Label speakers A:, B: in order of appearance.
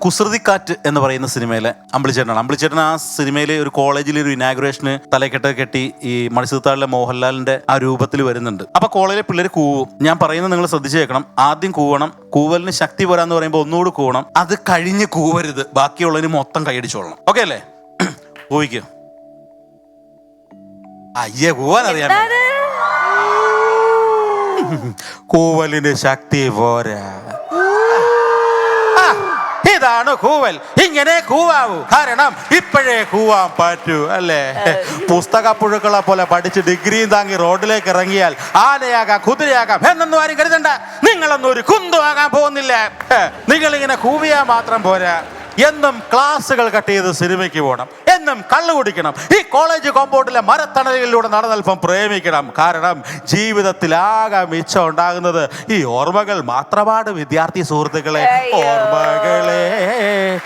A: കുസൃതിക്കാറ്റ് എന്ന് പറയുന്ന സിനിമയിലെ അമ്പിളിച്ചേട്ടനാണ്. അമ്പിളിച്ചേട്ടൻ ആ സിനിമയിലെ ഒരു കോളേജിലെ ഒരു ഇനാഗുറേഷന് തലക്കെട്ട് കെട്ടി ഈ മണിച്ചിത്രത്താഴിലെ മോഹൻലാലിന്റെ ആ രൂപത്തിൽ വരുന്നുണ്ട്. അപ്പൊ കോളേജിലെ പിള്ളേർ കൂവും. ഞാൻ പറയുന്നത് നിങ്ങൾ ശ്രദ്ധിച്ചു കേൾക്കണം. ആദ്യം കൂവണം, കൂവലിന് ശക്തി പോരാന്ന് പറയുമ്പോൾ ഒന്നുകൂടി കൂവണം. അത് കഴിഞ്ഞ് കൂവരുത്, ബാക്കിയുള്ളതിന് മൊത്തം കൈയടിച്ചോളണം. ഓക്കെ അല്ലേ? കൂവിക്ക്. അയ്യേ, കൂവാൻ അറിയാൻ കൂവലിന് ശക്തി പോരാ. ഇതാണ് കൂവൽ. ഇങ്ങനെ കൂവാവൂ, കാരണം ഇപ്പോഴേ കൂവാൻ പറ്റൂ അല്ലേ? പുസ്തക പുഴുക്കളെ പോലെ പഠിച്ച് ഡിഗ്രിയും താങ്ങി റോഡിലേക്ക് ഇറങ്ങിയാൽ ആനയാകാം, കുതിരയാകാം എന്നൊന്നും ആരും കരുതണ്ട. നിങ്ങളൊന്നും ഒരു കുന്തു ആകാൻ പോകുന്നില്ല. നിങ്ങളിങ്ങനെ കൂവിയാൽ മാത്രം പോരാ. എന്നും ക്ലാസ്സുകൾ കട്ട് ചെയ്ത് സിനിമയ്ക്ക് പോകണം, എന്നും കള്ളു കുടിക്കണം, ഈ കോളേജ് കോമ്പൗണ്ടിലെ മരത്തണലിലൂടെ നടന്നൽപ്പം പ്രേമിക്കണം. കാരണം ജീവിതത്തിൽ ആകെ മിച്ചം ഉണ്ടാകുന്നത് ഈ ഓർമ്മകൾ മാത്രമാണ് വിദ്യാർത്ഥി സുഹൃത്തുക്കളെ. ഓർമ്മകളെ